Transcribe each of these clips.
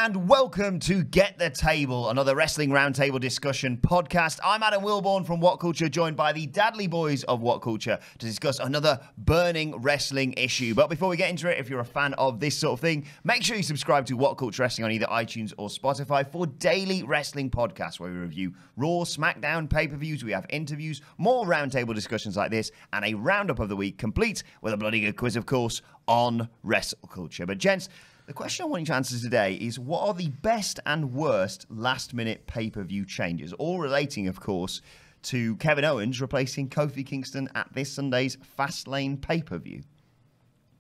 and welcome to Get the Table, another Wrestling Roundtable discussion podcast. I'm Adam Wilborn from WhatCulture, joined by the Dadley boys of WhatCulture to discuss another burning wrestling issue. But before we get into it, if you're a fan of this sort of thing, make sure you subscribe to WhatCulture Wrestling on either iTunes or Spotify for daily wrestling podcasts where we review Raw, SmackDown, pay-per-views, we have interviews, more roundtable discussions like this, and a roundup of the week, complete with a bloody good quiz, of course, on WrestleCulture. But gents, the question I want you to answer today is, what are the best and worst last-minute pay-per-view changes? All relating, of course, to Kevin Owens replacing Kofi Kingston at this Sunday's Fastlane pay-per-view.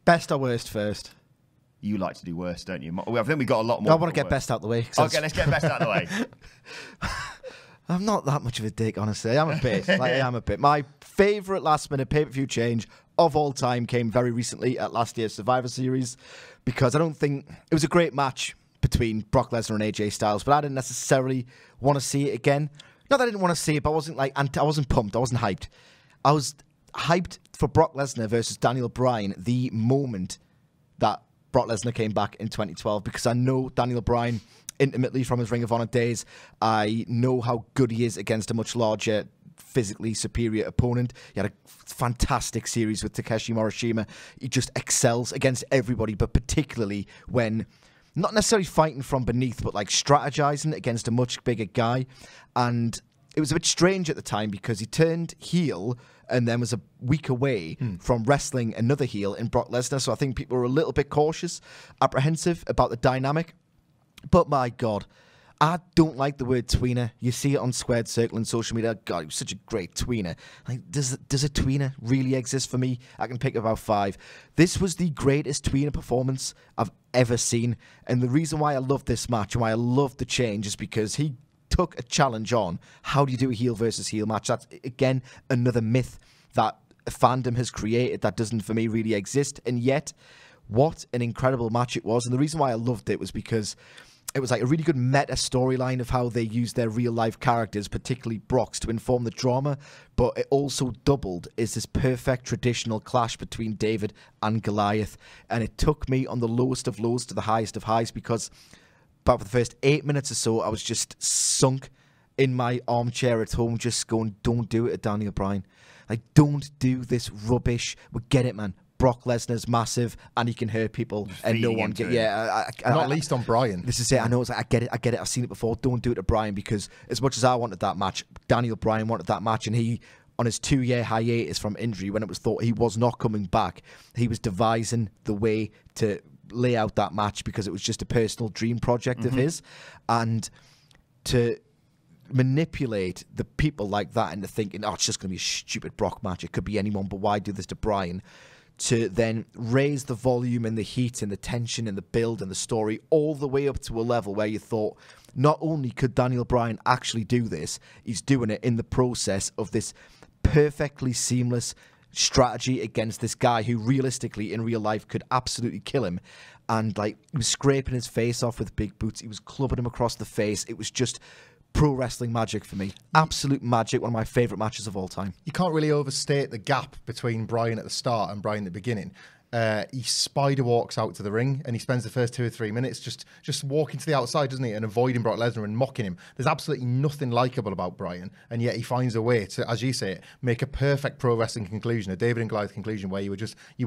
Best or worst first? You like to do worst, don't you? I think we got a lot more. I want to get best out the way. Okay, let's get best out the way. I'm not that much of a dick, honestly. I'm a bit. I am a bit. My favourite last-minute pay-per-view change of all time came very recently at last year's Survivor Series, because I don't think it was a great match between Brock Lesnar and AJ Styles, but I didn't necessarily want to see it again. Not that I didn't want to see it, but I wasn't pumped. I wasn't hyped. I was hyped for Brock Lesnar versus Daniel Bryan the moment that Brock Lesnar came back in 2012, because I know Daniel Bryan intimately from his Ring of Honor days. I know how good he is against a much larger, physically superior opponent. He had a fantastic series with Takeshi Morishima. He just excels against everybody, but particularly when not necessarily fighting from beneath, but like strategizing against a much bigger guy. And it was a bit strange at the time because he turned heel and then was a week away from wrestling another heel in Brock Lesnar. So I think people were a little bit cautious, apprehensive about the dynamic. But my God, I don't like the word tweener. You see it on Squared Circle and social media. God, he was such a great tweener. Like, does a tweener really exist for me? I can pick about 5. This was the greatest tweener performance I've ever seen. And the reason why I love this match and why I love the change is because he took a challenge on. How do you do a heel versus heel match? That's, again, another myth that fandom has created that doesn't, for me, really exist. And yet, what an incredible match it was. And the reason why I loved it was because it was like a really good meta storyline of how they used their real-life characters, particularly Brock's, to inform the drama. But it also doubled as this perfect traditional clash between David and Goliath. And it took me on the lowest of lows to the highest of highs, because about for the first 8 minutes or so, I was just sunk in my armchair at home, just going, don't do it to Daniel Bryan. Like, don't do this rubbish. We get it, man. Brock Lesnar's massive and he can hurt people and no one get not least on Bryan. This is it. I know. It's like, I get it. I've seen it before. Don't do it to Bryan, because as much as I wanted that match, Daniel Bryan wanted that match, and he, on his 2-year hiatus from injury, when it was thought he was not coming back, he was devising the way to lay out that match, because it was just a personal dream project of his. And to manipulate the people like that into thinking, oh, it's just going to be a stupid Brock match, it could be anyone, but why do this to Bryan? To then raise the volume and the heat and the tension and the build and the story all the way up to a level where you thought, not only could Daniel Bryan actually do this, he's doing it in the process of this perfectly seamless strategy against this guy who realistically in real life could absolutely kill him. And like, he was scraping his face off with big boots, he was clubbing him across the face. It was just pro wrestling magic for me. Absolute magic. One of my favourite matches of all time. You can't really overstate the gap between Bryan at the start and Bryan at the beginning. He spider walks out to the ring and he spends the first 2 or 3 minutes just walking to the outside, doesn't he, and avoiding Brock Lesnar and mocking him. There's absolutely nothing likeable about Bryan, and yet he finds a way to, as you say it, make a perfect pro wrestling conclusion, a David and Goliath conclusion, where you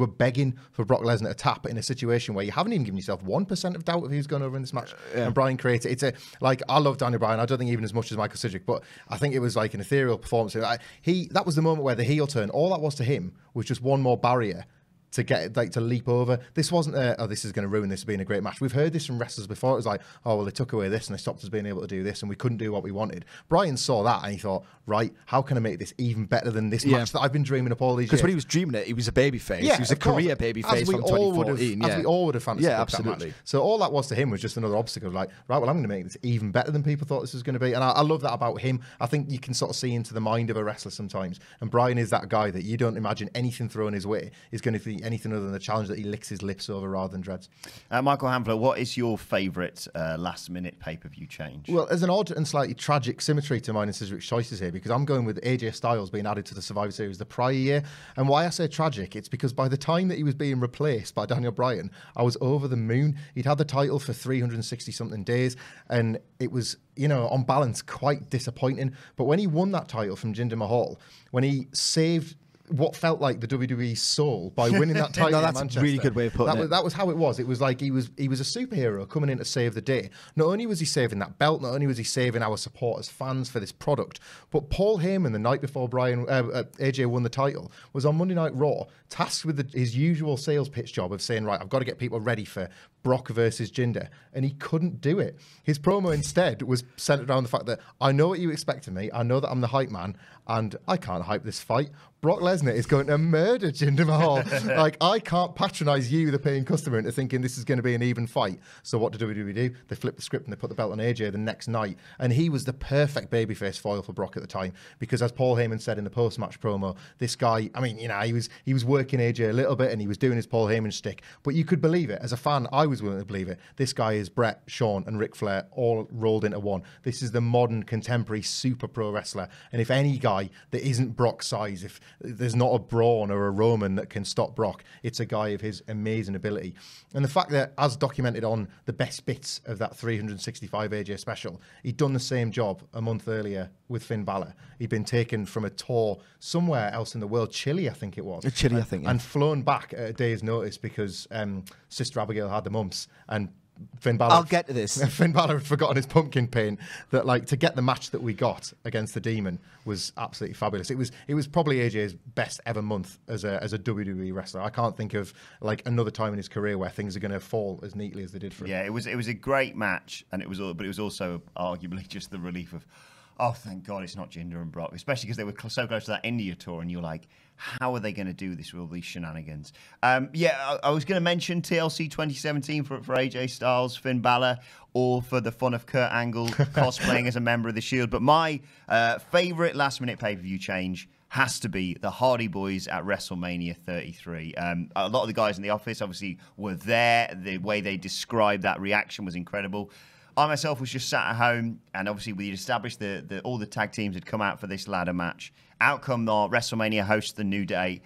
were begging for Brock Lesnar to tap in a situation where you haven't even given yourself 1% of doubt of who's going over in this match. And Bryan creates it. I love Daniel Bryan. I don't think even as much as Michael Sidgwick, but I think it was like an ethereal performance. That was the moment where the heel turn, all that was to him was just one more barrier to get to leap over. This wasn't this is going to ruin this being a great match. We've heard this from wrestlers before. It was like, oh, well, they took away this and they stopped us being able to do this and we couldn't do what we wanted. Bryan saw that and he thought, right, how can I make this even better than this match that I've been dreaming up all these years? Because when he was dreaming it, he was a babyface. Yeah, he was a career babyface from 2014. As we all would have fancied absolutely. That match. So all that was to him was just another obstacle. Like, right, well, I'm going to make this even better than people thought this was going to be. And I love that about him. I think you can sort of see into the mind of a wrestler sometimes. And Bryan is that guy that you don't imagine anything thrown his way is going to think be anything other than a challenge that he licks his lips over rather than dreads. Michael Hamfler, what is your favourite last-minute pay-per-view change? Well, there's an odd and slightly tragic symmetry to mine and Cedric's choices here, because I'm going with AJ Styles being added to the Survivor Series the prior year. And why I say tragic, it's because by the time that he was being replaced by Daniel Bryan, I was over the moon. He'd had the title for 360-something days, and it was, you know, on balance, quite disappointing. But when he won that title from Jinder Mahal, when he saved what felt like the WWE soul by winning that title. No, that's in Manchester. a really good way of putting it. That was how it was. It was like he was a superhero coming in to save the day. Not only was he saving that belt, not only was he saving our support as fans for this product, but Paul Heyman, the night before AJ won the title, was on Monday Night Raw, tasked with his usual sales pitch job of saying, right, I've got to get people ready for Brock versus Jinder, and he couldn't do it. His promo instead was centered around the fact that I know what you expect of me, I know that I'm the hype man, and I can't hype this fight. Brock Lesnar is going to murder Jinder Mahal. Like, I can't patronize you, the paying customer, into thinking this is going to be an even fight. So what did WWE do? They flipped the script and they put the belt on AJ the next night, and he was the perfect babyface foil for Brock at the time, because as Paul Heyman said in the post-match promo, this guy, I mean, you know, he was working AJ a little bit and he was doing his Paul Heyman shtick, but you could believe it. As a fan, I was willing to believe it. This guy is Bret, Shawn, and Ric Flair all rolled into one. This is the modern, contemporary super pro wrestler. And if any guy that isn't Brock's size, if there's not a Braun or a Roman that can stop Brock, it's a guy of his amazing ability. And the fact that, as documented on the best bits of that 365 AJ special, he'd done the same job a month earlier with Finn Balor. He'd been taken from a tour somewhere else in the world, Chile, I think it was. Chile, I think, yeah. And flown back at a day's notice because Sister Abigail had the mumps, and Finn Balor. I'll get to this. Finn Balor had forgotten his pumpkin paint. That, like, to get the match that we got against the Demon was absolutely fabulous. It was probably AJ's best ever month as a WWE wrestler. I can't think of like another time in his career where things are going to fall as neatly as they did for him. Yeah, it was a great match, and it was also arguably just the relief of, oh, thank God it's not Jinder and Brock, especially because they were so close to that India tour, and you're like, how are they going to do this with all these shenanigans? I was going to mention TLC 2017 for AJ Styles, Finn Balor, or for the fun of Kurt Angle cosplaying as a member of the Shield. But my favourite last-minute pay-per-view change has to be the Hardy Boys at WrestleMania 33. A lot of the guys in the office obviously were there. The way they described that reaction was incredible. I myself was just sat at home, and obviously we'd established all the tag teams had come out for this ladder match. Out come the WrestleMania hosts the New Day,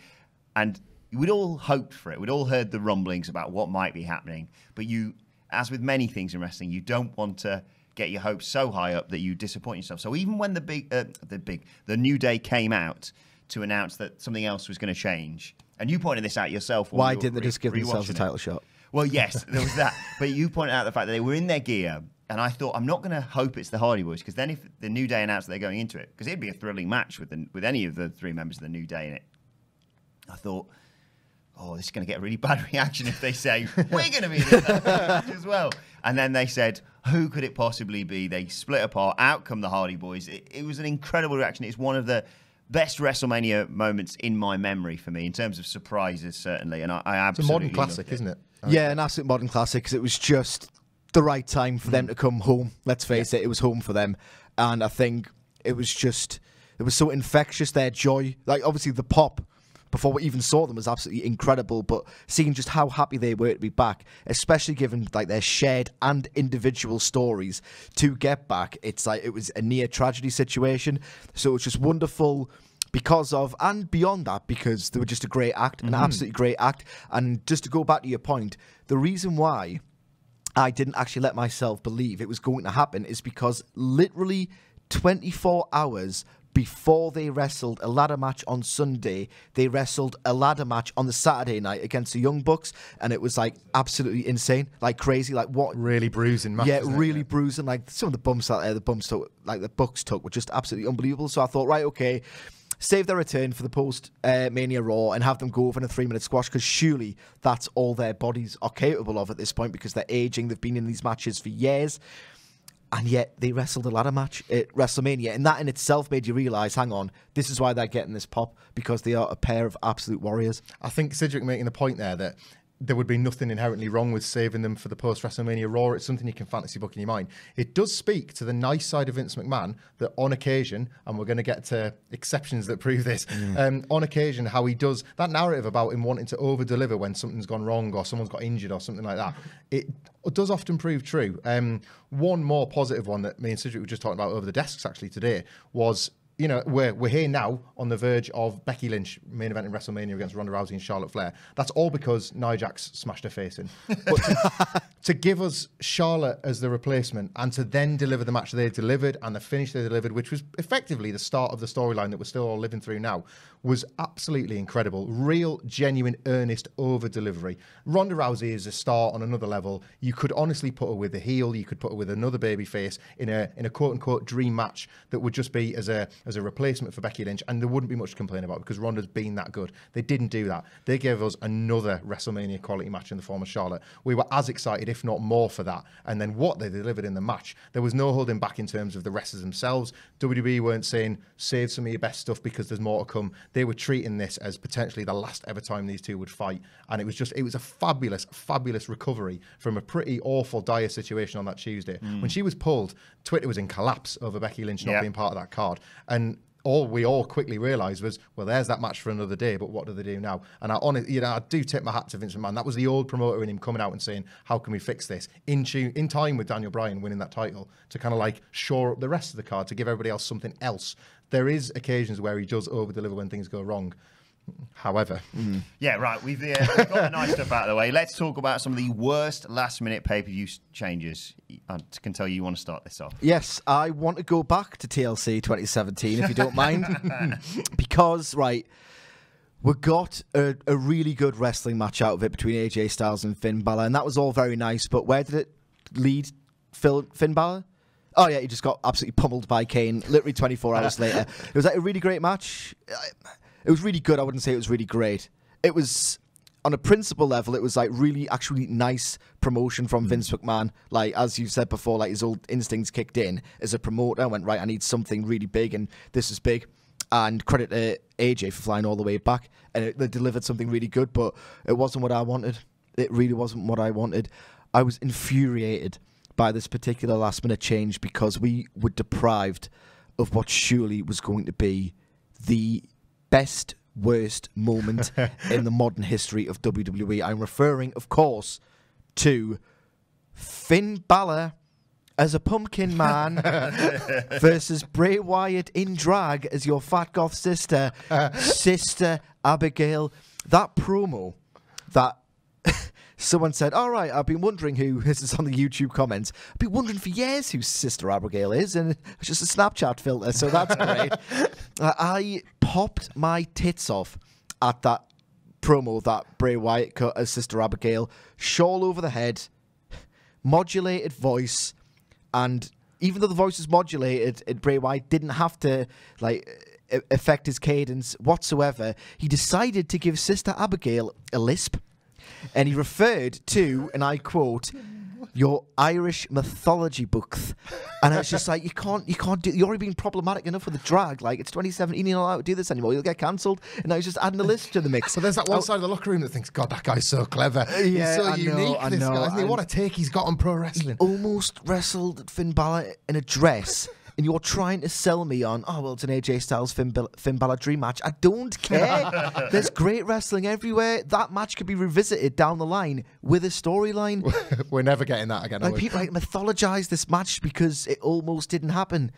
and we'd all hoped for it. We'd all heard the rumblings about what might be happening. But you, as with many things in wrestling, you don't want to get your hopes so high up that you disappoint yourself. So even when the New Day came out to announce that something else was going to change, and you pointed this out yourself. Why didn't they just give themselves a title shot? Well, yes, there was that. But you pointed out the fact that they were in their gear, and I thought, I'm not going to hope it's the Hardy Boys, because then if the New Day announced that they're going into it, because it'd be a thrilling match with any of the three members of the New Day in it, I thought, oh, this is going to get a really bad reaction if they say, we're going to be in this match as well. And then they said, who could it possibly be? They split apart, out come the Hardy Boys. It was an incredible reaction. It's one of the best WrestleMania moments in my memory for me, in terms of surprises, certainly. And I absolutely It's a modern classic, isn't it? Yeah, an absolute modern classic, because it was just the right time for them to come home. Let's face it was home for them. And I think it was so infectious, their joy. Like, obviously the pop before we even saw them was absolutely incredible, but seeing just how happy they were to be back, especially given like their shared and individual stories to get back, it's like it was a near tragedy situation. So it was just wonderful because of, and beyond that, because they were just a great act, an absolutely great act. And just to go back to your point, the reason why I didn't actually let myself believe it was going to happen is because literally 24 hours before they wrestled a ladder match on Sunday, they wrestled a ladder match on the Saturday night against the Young Bucks, and it was like absolutely insane, like crazy, like what really bruising match. Yeah, really bruising. Like some of the bumps out there, the Bucks took were just absolutely unbelievable. So I thought, right, okay, save their return for the post-Mania Raw and have them go over in a 3-minute squash, because surely that's all their bodies are capable of at this point, because they're aging, they've been in these matches for years, and yet they wrestled a ladder match at WrestleMania, and that in itself made you realise, hang on, this is why they're getting this pop, because they are a pair of absolute warriors. I think Cedric making the point there that there would be nothing inherently wrong with saving them for the post-WrestleMania Raw. It's something you can fantasy book in your mind. It does speak to the nice side of Vince McMahon that on occasion, and we're going to get to exceptions that prove this, on occasion how he does that narrative about him wanting to over-deliver when something's gone wrong or someone's got injured or something like that. It does often prove true. One more positive one that me and Cedric were just talking about over the desks actually today was, you know, we're here now on the verge of Becky Lynch main event in WrestleMania against Ronda Rousey and Charlotte Flair. That's all because Nia Jax smashed her face in. But to give us Charlotte as the replacement and to then deliver the match they delivered and the finish they delivered, which was effectively the start of the storyline that we're still all living through now, was absolutely incredible. Real, genuine, earnest over-delivery. Ronda Rousey is a star on another level. You could honestly put her with a heel. You could put her with another babyface in a quote-unquote dream match that would just be as a replacement for Becky Lynch, and there wouldn't be much to complain about because Ronda's been that good. They didn't do that. They gave us another WrestleMania quality match in the form of Charlotte. We were as excited, if not more, for that. And then what they delivered in the match, there was no holding back in terms of the wrestlers themselves. WWE weren't saying, save some of your best stuff because there's more to come. They were treating this as potentially the last ever time these two would fight. And it was a fabulous, fabulous recovery from a pretty awful, dire situation on that Tuesday. When she was pulled, Twitter was in collapse over Becky Lynch not being part of that card. And all we all quickly realised was, well, there's that match for another day, but what do they do now? And I do tip my hat to Vince McMahon. That was the old promoter in him coming out and saying, how can we fix this? In time with Daniel Bryan winning that title to kind of like shore up the rest of the card, to give everybody else something else. There is occasions where he does over-deliver when things go wrong. However. Yeah, right. We've got the nice stuff out of the way. Let's talk about some of the worst last-minute pay-per-view changes. I can tell you want to start this off. Yes, I want to go back to TLC 2017, if you don't mind. Because, right, we got a really good wrestling match out of it between AJ Styles and Finn Balor, and that was all very nice, but where did it lead Finn Balor? Oh, yeah, he just got absolutely pummeled by Kane literally 24 hours later. It was like a really great match. It was really good. I wouldn't say it was really great. It was, on a principle level, it was like really actually nice promotion from Vince McMahon. Like, as you said before, like his old instincts kicked in as a promoter. I went, right, I need something really big, and this is big. And credit to AJ for flying all the way back. And they delivered something really good, but it wasn't what I wanted. It really wasn't what I wanted. I was infuriated by this particular last-minute change because we were deprived of what surely was going to be the best, worst moment in the modern history of WWE. I'm referring, of course, to Finn Balor as a pumpkin man versus Bray Wyatt in drag as your fat goth sister, Sister Abigail. That promo that someone said, all right, I've been wondering who, this is on the YouTube comments, I've been wondering for years who Sister Abigail is, and it's just a Snapchat filter, so that's great. I popped my tits off at that promo that Bray Wyatt cut as Sister Abigail, shawl over the head, modulated voice, and even though the voice is modulated, Bray Wyatt didn't have to, like, affect his cadence whatsoever. He decided to give Sister Abigail a lisp. And he referred to, and I quote, your Irish mythology books. And it's just like, you can't do, you're already being problematic enough with the drag. Like, it's 2017, you're not allowed to do this anymore. You'll get cancelled. And now he's just adding a list to the mix. So there's that one side of the locker room that thinks, God, that guy's so clever. Yeah, he's so I unique, know, this guy, isn't he? What a take he's got on pro wrestling. Almost wrestled Finn Balor in a dress. And you're trying to sell me on, oh, well, it's an AJ Styles Finn Balor dream match. I don't care. There's great wrestling everywhere. That match could be revisited down the line with a storyline. We're never getting that again. Like, people mythologize this match because it almost didn't happen.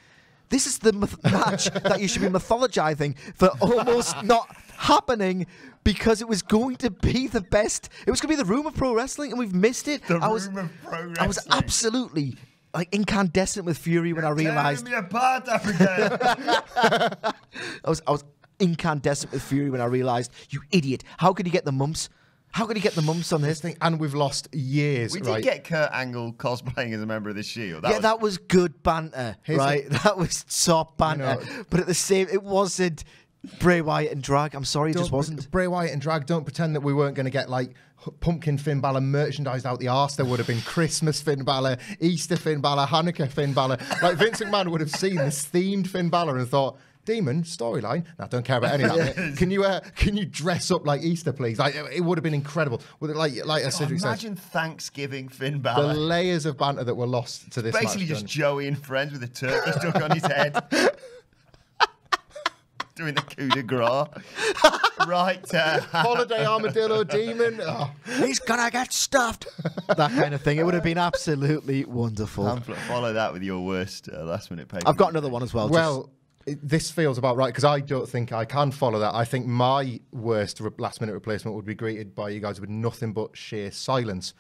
This is the match that you should be mythologizing for almost not happening because it was going to be the best. It was going to be the room of pro wrestling, and we've missed it. Room of pro wrestling. I was absolutely like incandescent with fury when I realised. Tearing me apart, Africa. I was incandescent with fury when I realised, you idiot! How could he get the mumps? How could he get the mumps on this thing? And we've lost years. We did get Kurt Angle cosplaying as a member of the Shield. That was good banter, right? That was top banter. You know, but at the same, it wasn't Bray Wyatt and drag. I'm sorry, it just wasn't. Bray Wyatt and drag. Don't pretend that we weren't going to get like pumpkin Finn Balor merchandised out the arse. There would have been Christmas Finn Balor, Easter Finn Balor, Hanukkah Finn Balor. Like Vince McMahon would have seen this themed Finn Balor and thought, Demon storyline. No, I don't care about any of that. Mate. Can you dress up like Easter, please? Like, it would have been incredible. With it, like Cedric says, imagine Thanksgiving Finn the Balor. layers of banter that were lost to this Basically match. just Joey and friends with a turkey stuck on his head. Doing the coup de grace. Right. Holiday Armadillo Demon. Oh. He's gonna get stuffed. That kind of thing. It would have been absolutely wonderful. Follow that with your worst last minute paper. I've got another one as well. Well, this feels about right because I don't think I can follow that. I think my worst last minute replacement would be greeted by you guys with nothing but sheer silence.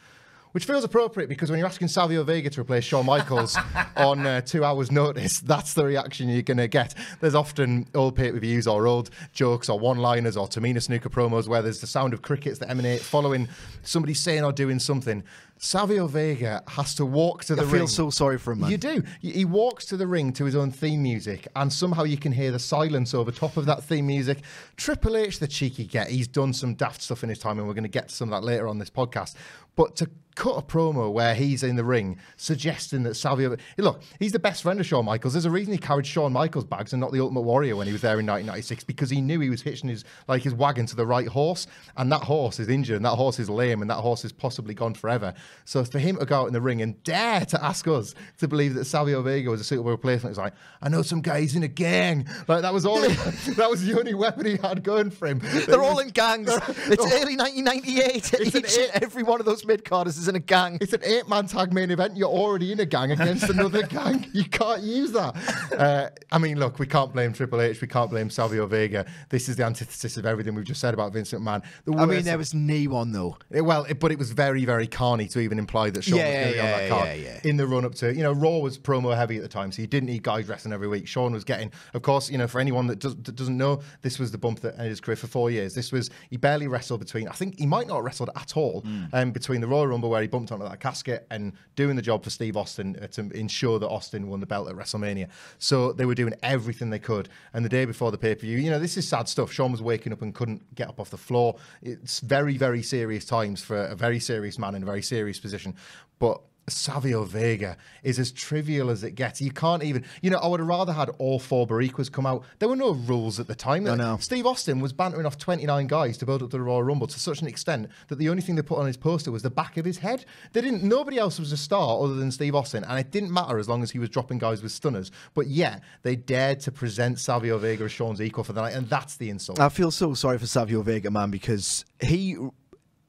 Which feels appropriate because when you're asking Savio Vega to replace Shawn Michaels on 2 hours' notice, that's the reaction you're going to get. There's often old pay-per-views or old jokes or one-liners or Tamina Snuka promos where there's the sound of crickets that emanate following somebody saying or doing something. Savio Vega has to walk to the ring. I feel so sorry for him, man. You do. He walks to the ring to his own theme music, and somehow you can hear the silence over top of that theme music. Triple H, the cheeky get, he's done some daft stuff in his time, and we're going to get to some of that later on this podcast. But to cut a promo where he's in the ring suggesting that Savio... Look, he's the best friend of Shawn Michaels. There's a reason he carried Shawn Michaels' bags and not the Ultimate Warrior when he was there in 1996, because he knew he was hitching his wagon to the right horse, and that horse is injured, and that horse is lame, and that horse is possibly gone forever. So for him to go out in the ring and dare to ask us to believe that Savio Vega was a suitable replacement, it's like, I know some guys in a gang. Like, that was all. That was the only weapon he had going for him. They're all in gangs. It's early 1998. Each and every one of those mid-carders is in a gang. It's an 8-man tag main event. You're already in a gang against another gang. You can't use that. I mean, look, we can't blame Triple H. We can't blame Savio Vega. This is the antithesis of everything we've just said about Vince McMahon. I mean, there was knee one, though. But it was very, very carny to even imply that Shawn was going to be on that card in the run-up to... Raw was promo-heavy at the time, so you didn't need guys wrestling every week. Shawn was getting... Of course, for anyone that doesn't know, this was the bump that ended his career for 4 years. This was... He barely wrestled between... I think he might not have wrestled at all between the Royal Rumble, where he bumped onto that casket, and doing the job for Steve Austin to ensure that Austin won the belt at WrestleMania. So they were doing everything they could. And the day before the pay-per-view, this is sad stuff. Shawn was waking up and couldn't get up off the floor. It's very, very serious times for a very serious man in a very serious position. But Savio Vega is as trivial as it gets. You can't even... I would have rather had all 4 Bariquas come out. There were no rules at the time. I know. Steve Austin was bantering off 29 guys to build up to the Royal Rumble to such an extent that the only thing they put on his poster was the back of his head. Nobody else was a star other than Steve Austin, and it didn't matter as long as he was dropping guys with stunners. But yet, they dared to present Savio Vega as Shawn's equal for the night, and that's the insult. I feel so sorry for Savio Vega, man, because he...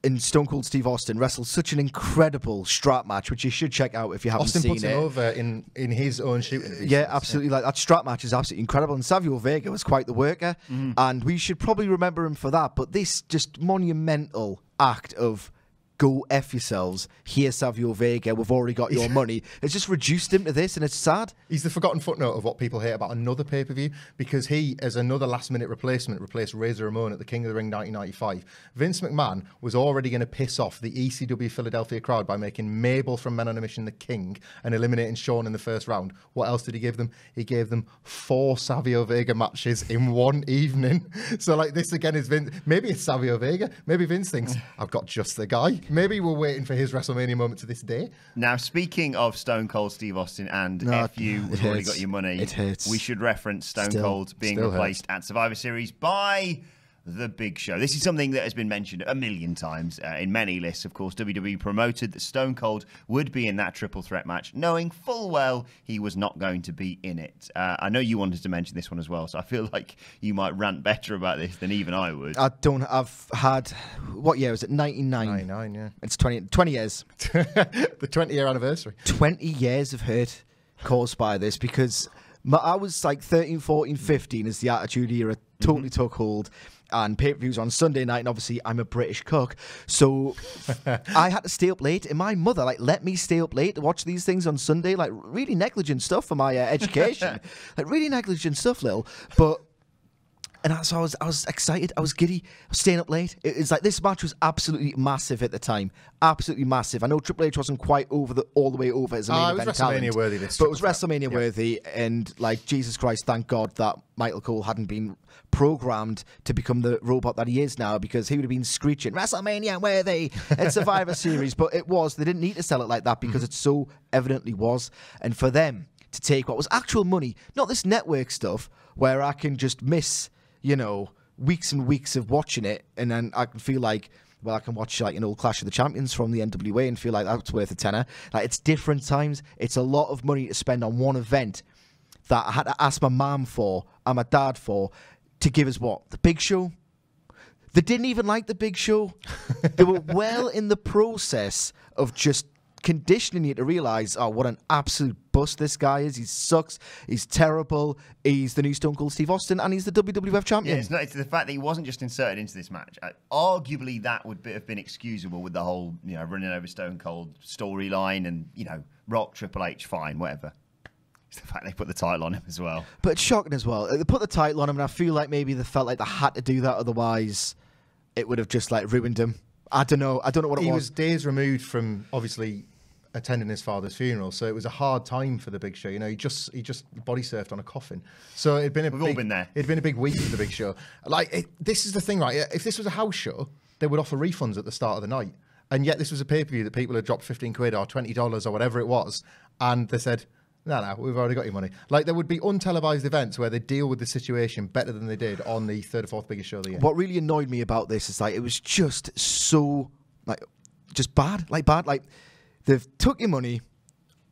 in Stone Cold Steve Austin wrestled such an incredible strap match, which you should check out if you haven't Austin seen puts it. him over in his own shooting. Yeah, absolutely. Like, that strap match is absolutely incredible. And Savio Vega was quite the worker, and we should probably remember him for that. But this just monumental act of go F yourselves, here's Savio Vega, we've already got your money. It's just reduced him to this, and it's sad. He's the forgotten footnote of what people hate about another pay-per-view, because he, as another last-minute replacement, replaced Razor Ramon at the King of the Ring 1995. Vince McMahon was already going to piss off the ECW Philadelphia crowd by making Mabel from Men on a Mission the King and eliminating Shawn in the first round. What else did he give them? He gave them 4 Savio Vega matches in one evening. So, like, this again is Vince. Maybe it's Savio Vega. Maybe Vince thinks, I've got just the guy. Maybe we're waiting for his WrestleMania moment to this day. Now, speaking of Stone Cold Steve Austin and F you, we've already got your money. It hurts. We should reference Stone Cold being replaced at Survivor Series by The Big Show. This is something that has been mentioned a million times in many lists. Of course, WWE promoted that Stone Cold would be in that triple threat match, knowing full well he was not going to be in it. I know you wanted to mention this one as well, so I feel like you might rant better about this than even I would. I've had, what year was it? 99? 99, yeah. It's 20 years. The 20-year anniversary. 20 years of hurt caused by this, because I was like 13, 14, 15 as the Attitude Era totally took hold. And pay-per-views on Sunday night, and obviously I'm a British cook, so I had to stay up late, and my mother let me stay up late to watch these things on Sunday, like really negligent stuff for my education, like really negligent stuff, Lil. But so I was excited, I was giddy, I was staying up late. It's like this match was absolutely massive at the time, absolutely massive. I know Triple H wasn't quite all the way over as a main event talent, WrestleMania worthy, but it was WrestleMania worthy, and like Jesus Christ, thank God that Michael Cole hadn't been programmed to become the robot that he is now, because he would have been screeching WrestleMania worthy at Survivor Series. But it was, they didn't need to sell it like that, because it so evidently was. And for them to take what was actual money, not this network stuff where I can just miss, weeks and weeks of watching it, and then I can feel like, well, I can watch like an old Clash of the Champions from the NWA and feel like that's worth a tenner. Like, it's different times. It's a lot of money to spend on one event that I had to ask my mum for and my dad for to give us what? The Big Show? They didn't even like the Big Show. They were well in the process of just conditioning you to realise, oh, what an absolute bust this guy is. He sucks. He's terrible. He's the new Stone Cold Steve Austin, and he's the WWF champion. Yeah, it's the fact that he wasn't just inserted into this match. Arguably, that would have been excusable with the whole, running over Stone Cold storyline and, Rock, Triple H, fine, whatever. It's the fact they put the title on him as well. But it's shocking as well. They put the title on him, and I feel like maybe they felt like they had to do that, otherwise it would have just like ruined him. I don't know what it was. He was days removed from obviously attending his father's funeral, so it was a hard time for the Big Show. He just body surfed on a coffin. So it'd been all been there. It'd been a big week for the Big Show. This is the thing, right? If this was a house show, they would offer refunds at the start of the night, and yet this was a pay-per-view that people had dropped £15 or $20 or whatever it was, and they said, no, we've already got your money. Like, there would be untelevised events where they deal with the situation better than they did on the third or fourth biggest show of the year. What really annoyed me about this is, like, it was just so, like, just bad. Like, they've took your money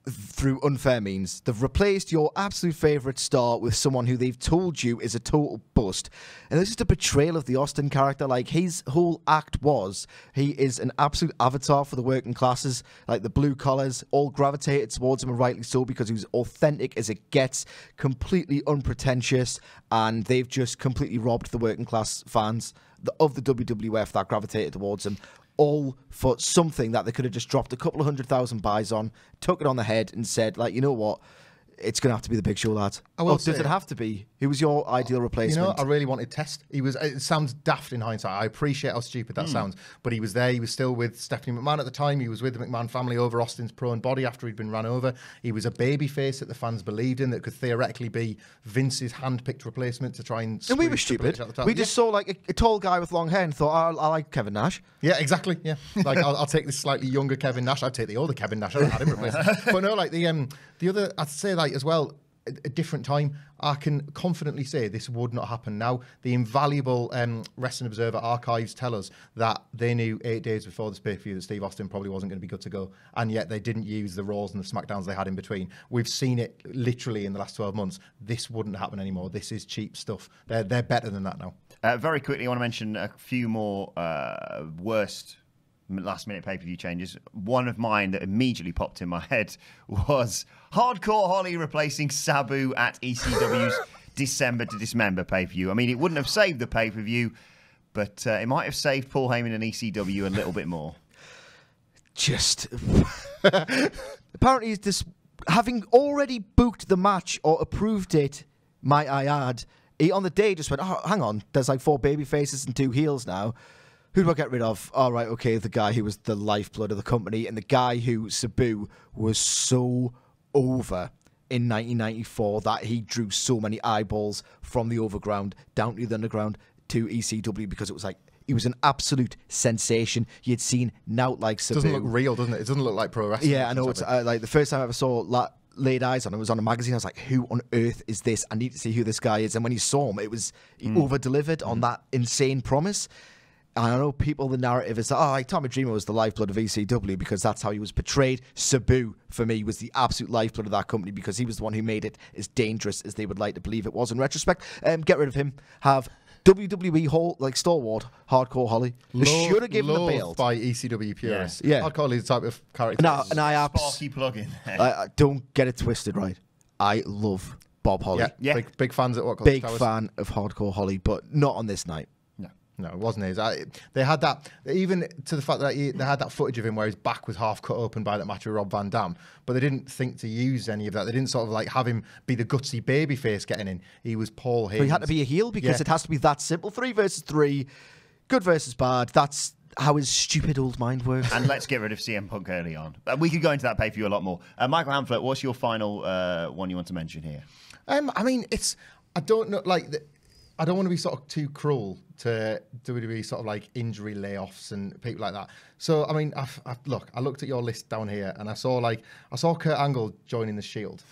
through unfair means. They've replaced your absolute favourite star with someone who they've told you is a total bust. And this is a betrayal of the Austin character. Like, his whole act was, he is an absolute avatar for the working classes. Like, the blue collars all gravitated towards him, and rightly so, because he was authentic as it gets, completely unpretentious, and they've just completely robbed the working class fans of the WWF that gravitated towards him, all for something that they could have just dropped a couple of 100,000 buys on, took it on the head and said, like, you know what, it's going to have to be the Big Show, lads. Does it have to be? Who was your ideal replacement? I really wanted Test. It sounds daft in hindsight. I appreciate how stupid that sounds, but he was there. He was still with Stephanie McMahon at the time. He was with the McMahon family over Austin's prone body after he'd been run over. He was a babyface that the fans believed in, that could theoretically be Vince's hand-picked replacement to try and... And we were stupid. We just saw like a tall guy with long hair and thought, I like Kevin Nash. Yeah, exactly. Yeah, like I'll take this slightly younger Kevin Nash. I'd take the older Kevin Nash. I don't have him replaced. But no, like the other, I'd say, like, as well, a different time. I can confidently say this would not happen now. The invaluable Wrestling Observer archives tell us that they knew 8 days before this pay-per-view that Steve Austin probably wasn't going to be good to go, and yet they didn't use the Raws and the SmackDowns they had in between. We've seen it literally in the last 12 months. This wouldn't happen anymore. This is cheap stuff. They're better than that now. Very quickly, I want to mention a few more worst last-minute pay-per-view changes. One of mine that immediately popped in my head was Hardcore Holly replacing Sabu at ECW's December to Dismember pay-per-view. I mean, it wouldn't have saved the pay-per-view, but it might have saved Paul Heyman and ECW a little bit more. Just... Apparently, he's just... having already booked the match or approved it, might I add, he on the day just went, oh, hang on, there's like 4 baby faces and 2 heels now. Who do I get rid of? All right, okay, the guy who was the lifeblood of the company, and the guy who, Sabu, was so over in 1994 that he drew so many eyeballs from the overground down to the underground to ECW, because it was like, he was an absolute sensation. You'd seen Nout like Sabu. It doesn't look real, doesn't it? It doesn't look like pro wrestling. Yeah, I know. It's like the first time I ever saw laid eyes on him, it was on a magazine. I was like, who on earth is this? I need to see who this guy is. And when you saw him, he over-delivered on that insane promise. And I know people, the narrative is that, Tommy Dreamer was the lifeblood of ECW because that's how he was portrayed. Sabu, for me, was the absolute lifeblood of that company because he was the one who made it as dangerous as they would like to believe it was in retrospect. Get rid of him. Have WWE stalwart Hardcore Holly. They should have given the belt by ECW purists. Yeah. Hardcore Holly is the type of character. And I Sparky plug-in. Don't get it twisted, right? I love Bob Holly. Yeah. Big fans at WhatCulture. Big fan of Hardcore Holly, but not on this night. No, it wasn't his. They had that, even to the fact that they had that footage of him where his back was half cut open by that match with Rob Van Dam, but they didn't think to use any of that. They didn't sort of like have him be the gutsy babyface getting in. He was Paul Heyman. He had to be a heel because it has to be that simple. 3 versus 3, good versus bad. That's how his stupid old mind works. And let's get rid of CM Punk early on. We could go into that pay-per-view a lot more. Michael Hamflett, what's your final one you want to mention here? I mean, I don't know, I don't want to be sort of too cruel to WWE sort of like injury layoffs and people like that. So, I mean, I looked at your list down here and I saw Kurt Angle joining the Shield.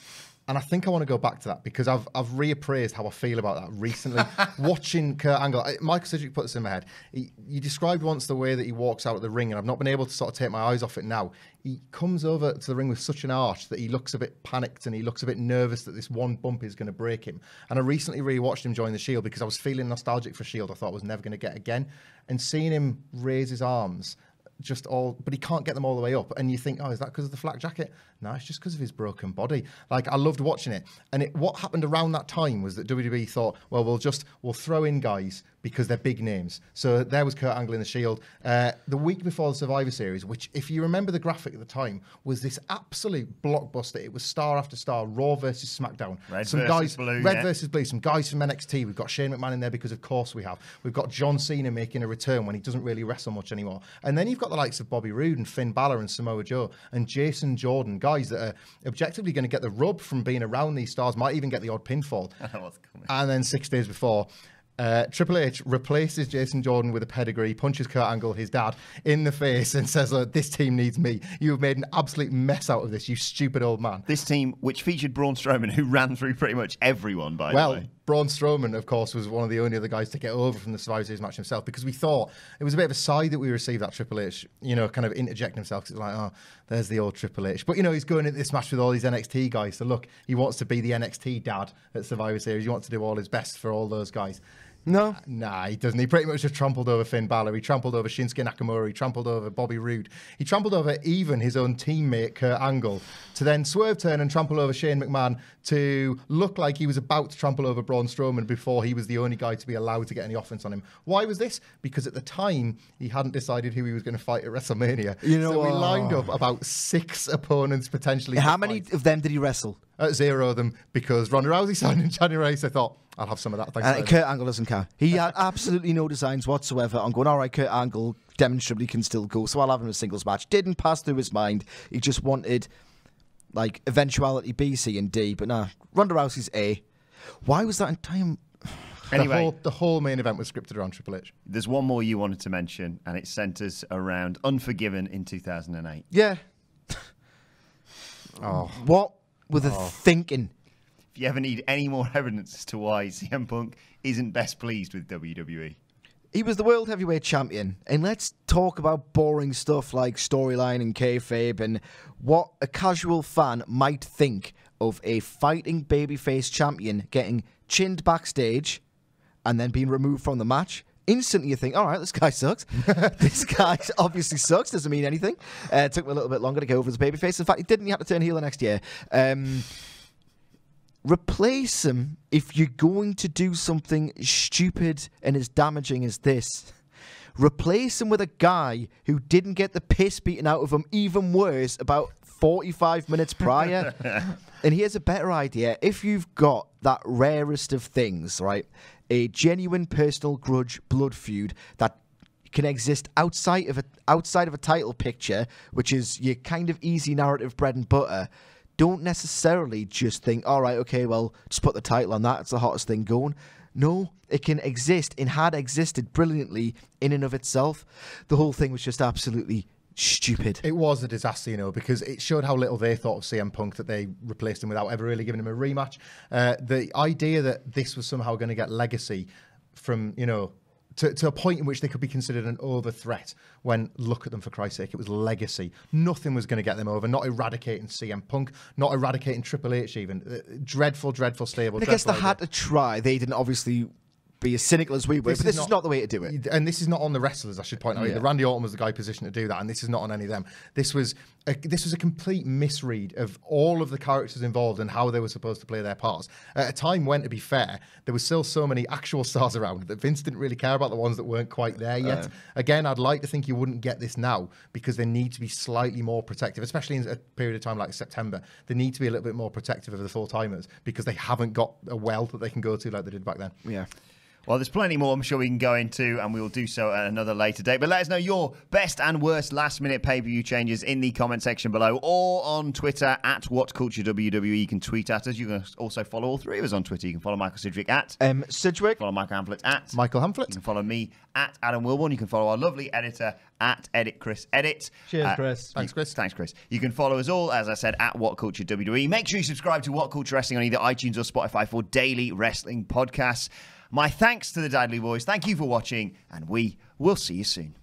And I think I want to go back to that because I've reappraised how I feel about that recently. Watching Kurt Angle, Michael Sidgwick put this in my head. You described once the way that he walks out of the ring, and I've not been able to sort of take my eyes off it now. He comes over to the ring with such an arch that he looks a bit panicked and he looks a bit nervous that this one bump is going to break him. And I recently rewatched him join the Shield because I was feeling nostalgic for Shield. I thought I was never going to get again. And seeing him raise his arms, but he can't get them all the way up. And you think, oh, is that because of the flak jacket? No, it's just because of his broken body. Like, I loved watching it. And what happened around that time was that WWE thought, well, we'll throw in guys because they're big names. So there was Kurt Angle in the Shield. The week before the Survivor Series, which, if you remember the graphic at the time, was this absolute blockbuster. It was star after star, Raw versus SmackDown. Red versus Blue. Some guys from NXT. We've got Shane McMahon in there because, of course, we have. We've got John Cena making a return when he doesn't really wrestle much anymore. And then you've got the likes of Bobby Roode and Finn Balor and Samoa Joe and Jason Jordan, guys that are objectively going to get the rub from being around these stars, might even get the odd pinfall. And then 6 days before, Triple H replaces Jason Jordan with a pedigree, punches Kurt Angle, his dad, in the face and says, this team needs me. You have made an absolute mess out of this, you stupid old man. This team, which featured Braun Strowman, who ran through pretty much everyone, by the way. Braun Strowman, of course, was one of the only other guys to get over from the Survivor Series match himself, because we thought it was a bit of a sigh that we received that Triple H, kind of interjecting himself, because it's like, oh, there's the old Triple H. But, he's going into this match with all these NXT guys, so look, he wants to be the NXT dad at Survivor Series. He wants to do all his best for all those guys. No. Nah, he doesn't. He pretty much just trampled over Finn Balor. He trampled over Shinsuke Nakamura. He trampled over Bobby Roode. He trampled over even his own teammate, Kurt Angle, to then swerve turn and trample over Shane McMahon to look like he was about to trample over Braun Strowman before he was the only guy to be allowed to get any offense on him. Why was this? Because at the time, he hadn't decided who he was going to fight at WrestleMania. So we lined up about 6 opponents potentially. How many of them did he wrestle? 0 of them, because Ronda Rousey signed in January, so I thought, I'll have some of that. Thanks. Kurt Angle doesn't care. He had absolutely no designs whatsoever on going, all right, Kurt Angle demonstrably can still go, so I'll have him in a singles match. Didn't pass through his mind. He just wanted, eventuality B, C, and D. But nah, Ronda Rousey's A. Why was that entire... Anyway, the whole main event was scripted around Triple H. There's one more you wanted to mention, and it centres around Unforgiven in 2008. Yeah. Oh. What were the thinking? If you ever need any more evidence as to why CM Punk isn't best pleased with WWE. He was the World Heavyweight Champion. And let's talk about boring stuff like storyline and kayfabe and what a casual fan might think of a fighting babyface champion getting chinned backstage and then being removed from the match. Instantly you think, all right, this guy sucks. This guy obviously sucks, doesn't mean anything. It took me a little bit longer to get over as a babyface. In fact, he didn't. He had to turn heel the next year. Replace him if you're going to do something stupid and as damaging as this. Replace him with a guy who didn't get the piss beaten out of him, even worse, about 45 minutes prior. And here's a better idea. If you've got that rarest of things, right, a genuine personal grudge blood feud that can exist outside of a title picture, which is your kind of easy narrative bread and butter, don't necessarily just think, all right, okay, well, just put the title on that. It's the hottest thing going. No, it can exist and had existed brilliantly in and of itself. The whole thing was just absolutely stupid. It was a disaster, because it showed how little they thought of CM Punk that they replaced him without ever really giving him a rematch. The idea that this was somehow going to get legacy from, to a point in which they could be considered an over threat when, look at them, for Christ's sake, it was legacy. Nothing was going to get them over, not eradicating CM Punk, not eradicating Triple H even. Dreadful, dreadful stable. I guess they had to try. They didn't obviously be as cynical as we were, but this is not the way to do it. And this is not on the wrestlers, I should point out. Yeah. Randy Orton was the guy positioned to do that, and this is not on any of them. This was a complete misread of all of the characters involved and how they were supposed to play their parts. At a time when, to be fair, there was still so many actual stars around that Vince didn't really care about the ones that weren't quite there yet. Again, I'd like to think you wouldn't get this now because they need to be slightly more protective, especially in a period of time like September. They need to be a little bit more protective of the full-timers because they haven't got a well that they can go to like they did back then. Yeah. Well, there's plenty more I'm sure we can go into, and we will do so at another later date. But let us know your best and worst last-minute pay-per-view changes in the comment section below, or on Twitter at WhatCultureWWE. You can tweet at us. You can also follow all three of us on Twitter. You can follow Michael Sidgwick at Sidgwick. Follow Michael Hamflett at Michael Hamflett. You can follow me at Adam Wilborn. You can follow our lovely editor at EditChrisEdit. Cheers, Chris. Thanks, Chris. Thanks, Chris. You can follow us all, as I said, at WhatCultureWWE. Make sure you subscribe to What Culture Wrestling on either iTunes or Spotify for daily wrestling podcasts. My thanks to the Dudley Boys. Thank you for watching, and we will see you soon.